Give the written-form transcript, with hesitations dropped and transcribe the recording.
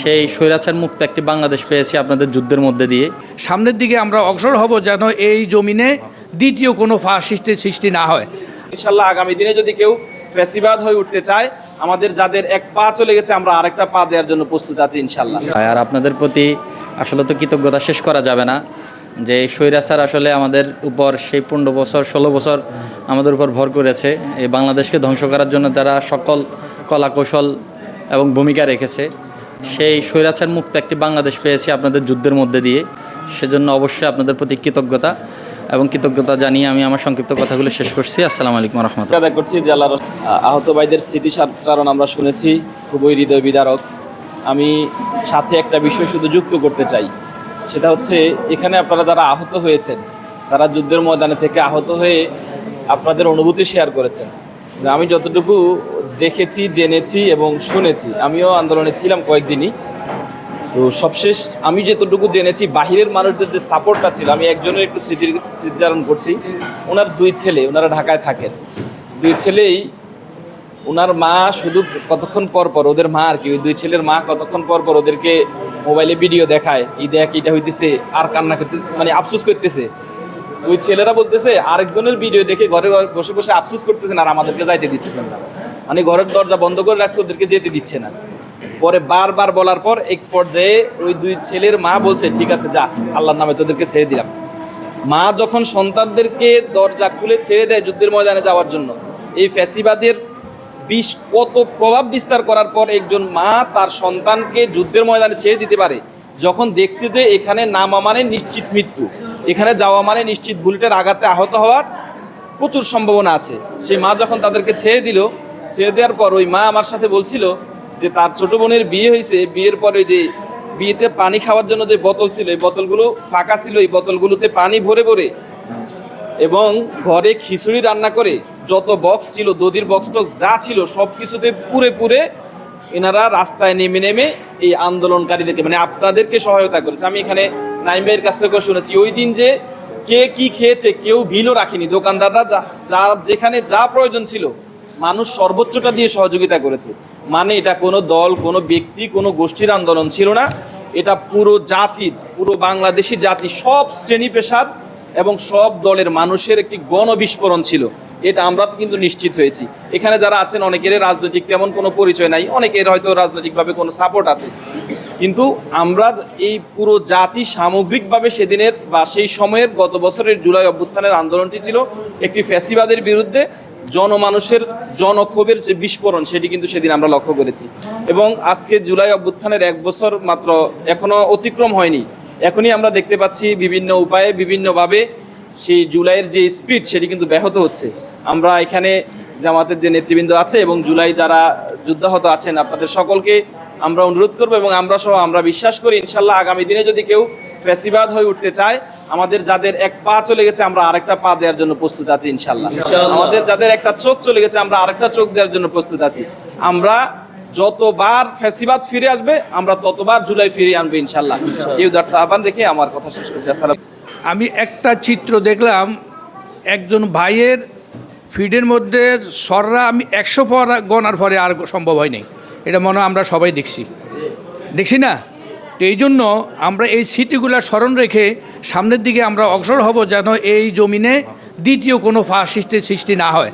সেই স্বৈরাচার মুক্ত একটি বাংলাদেশ পেয়েছি আপনাদের যুদ্ধের মধ্যে দিয়ে। সামনের দিকে আমরা অগ্রসর হব যেন এই জমিনে দ্বিতীয় কোনো ফাসিস্টের সৃষ্টি না হয়। ইনশাল্লাহ আগামী দিনে যদি কেউ ফ্যাসিবাদ হয়ে উঠতে চায়, আমাদের যাদের এক পা চলে গেছে আমরা আরেকটা পা দেওয়ার জন্য প্রস্তুত আছি ইনশাল্লাহ। আর আপনাদের প্রতি আসলে তো কৃতজ্ঞতা শেষ করা যাবে না যে এই স্বৈরাচার আসলে আমাদের উপর সেই 15 বছর 16 বছর আমাদের উপর ভর করেছে। এই বাংলাদেশকে ধ্বংস করার জন্য তারা সকল কলা কৌশল এবং ভূমিকা রেখেছে। সেই স্বৈরাচার মুক্ত একটি বাংলাদেশ পেয়েছি আপনাদের যুদ্ধের মধ্যে দিয়ে। সেজন্য অবশ্যই আপনাদের প্রতি কৃতজ্ঞতা এবং কৃতজ্ঞতা জানিয়ে আমি আমার সংক্ষিপ্ত কথাগুলো শেষ করছি। আসসালামু আলাইকুম রহমতুল্লাহ। আদায় করছি যে আল্লাহর আহত ভাইদের স্মৃতিচারণ আমরা শুনেছি, খুবই হৃদয় বিদারক। আমি সাথে একটা বিষয় শুধু যুক্ত করতে চাই, সেটা হচ্ছে এখানে আপনারা যারা আহত হয়েছেন, তারা যুদ্ধের ময়দানে থেকে আহত হয়ে আপনাদের অনুভূতি শেয়ার করেছেন। আমি যতটুকু দেখেছি, জেনেছি এবং শুনেছি, আমিও আন্দোলনে ছিলাম কয়েকদিনই। তো সবশেষ আমি যতটুকু জেনেছি, বাহিরের মানুষদের যে সাপোর্টটা ছিল, আমি একজনের একটু স্মৃতিচারণ করছি। ওনার 2 ছেলে, ওনারা ঢাকায় থাকেন। 2 ছেলেই, ওনার মা শুধু কতক্ষণ পর পর, ওদের মা আর কি, ওই 2 ছেলের মা কতক্ষণ পর পর ওদেরকে মোবাইলে ভিডিও দেখায়, এই দেখ এটা হইতেছে, আর কান্না করতেছে, মানে আফসোস করতেছে। ওই ছেলেরা বলতেছে আরেকজনের ভিডিও দেখে ঘরে বসে বসে আফসোস করতেছেন আর আমাদেরকে যাইতে দিতেছেন না, মানে ঘরের দরজা বন্ধ করে রাখছে, ওদেরকে যেতে দিচ্ছে না। পরে বারবার বলার পর এক পর্যায়ে ওই 2 ছেলের মা বলছে ঠিক আছে যা, আল্লাহর নামে তোদেরকে ছেড়ে দিলাম। মা যখন সন্তানদেরকে দরজা খুলে ছেড়ে দেয় যুদ্ধের ময়দানে যাওয়ার জন্য, এই ফ্যাসিবাদের বিষ কত প্রভাব বিস্তার করার পর একজন মা তার সন্তানকে যুদ্ধের ময়দানে ছেড়ে দিতে পারে, যখন দেখছে যে এখানে নামা মানে নিশ্চিত মৃত্যু, এখানে যাওয়া মানে নিশ্চিত বুলেটের আঘাতে আহত হওয়ার প্রচুর সম্ভাবনা আছে। সেই মা যখন তাদেরকে ছেড়ে দিল, ছেড়ে দেওয়ার পর ওই মা আমার সাথে বলছিল যে তার ছোট বোনের বিয়ে হয়েছে, বিয়ের পরে যে বিয়েতে পানি খাওয়ার জন্য যে বোতল ছিল, এই বোতলগুলো ফাঁকা ছিল, এই বোতলগুলোতে পানি ভরে ভরে এবং ঘরে খিচুড়ি রান্না করে যত বক্স ছিল, দধির বক্স টক্স যা ছিল সব কিছুতে পুরে পুরে এনারা রাস্তায় নেমে নেমে এই আন্দোলনকারীদেরকে, মানে আপনাদেরকে সহায়তা করেছে। আমি এখানে নাইম ভাইয়ের কাছ থেকেও শুনেছি ওই দিন যে কে কি খেয়েছে কেউ বিলও রাখেনি, দোকানদাররা যা যেখানে যা প্রয়োজন ছিল মানুষ সর্বোচ্চটা দিয়ে সহযোগিতা করেছে। মানে এটা কোনো দল, কোনো ব্যক্তি, কোনো গোষ্ঠীর আন্দোলন ছিল না, এটা পুরো জাতির, পুরো বাংলাদেশি জাতি, সব শ্রেণী পেশার এবং সব দলের মানুষের একটি গণবিস্ফোরণ ছিল। এটা আমরা কিন্তু নিশ্চিত হয়েছি। এখানে যারা আছেন অনেকের রাজনৈতিক তেমন কোনো পরিচয় নাই, অনেকের হয়তো রাজনৈতিকভাবে কোনো সাপোর্ট আছে, কিন্তু আমরা এই পুরো জাতি সামগ্রিকভাবে সেদিনের বা সেই সময়ের গত বছরের জুলাই অভ্যুত্থানের আন্দোলনটি ছিল একটি ফ্যাসিবাদের বিরুদ্ধে জনমানুষের জনক্ষোভের যে বিস্ফোরণ, সেটি কিন্তু সেদিন আমরা লক্ষ্য করেছি। এবং আজকে জুলাই অভ্যুত্থানের 1 বছর মাত্র এখনও অতিক্রম হয়নি, এখনই আমরা দেখতে পাচ্ছি বিভিন্ন উপায়ে বিভিন্নভাবে সেই জুলাইয়ের যে স্পিড সেটি কিন্তু ব্যাহত হচ্ছে। আমরা এখানে জামাতের যে নেতৃবৃন্দ আছে এবং জুলাই যারা যুদ্ধাহত আছেন, আপনাদের সকলকে আমরা অনুরোধ করবো এবং আমরা সহ আমরা বিশ্বাস করি ইনশাল্লাহ আগামী দিনে যদি কেউ ফ্যাসিবাদ হয়ে উঠতে চায়, আমাদের যাদের এক পা চলে গেছে আমরা আরেকটা পা দেওয়ার জন্য প্রস্তুত আছি ইনশাল্লাহ। আমাদের যাদের একটা চোখ চলে গেছে আমরা আরেকটা চোখ দেওয়ার জন্য প্রস্তুত আছি। আমরা যতবার ফ্যাসিবাদ ফিরে আসবে আমরা ততবার জুলাই ফিরিয়ে আনবো ইনশাল্লাহ। এই উদারতা আহ্বান রেখে আমার কথা শেষ করছি। আসসালাম। আমি একটা চিত্র দেখলাম, একজন ভাইয়ের ফিডের মধ্যে সররা আমি 100 পর গণার পরে আর সম্ভব হয়নি, এটা মনে হয় আমরা সবাই দেখছি না। তো এই জন্য আমরা এই স্মৃতিগুলো স্মরণ রেখে সামনের দিকে আমরা অগ্রসর হব যেন এই জমিনে দ্বিতীয় কোনো ফাসিস্টের সৃষ্টি না হয়।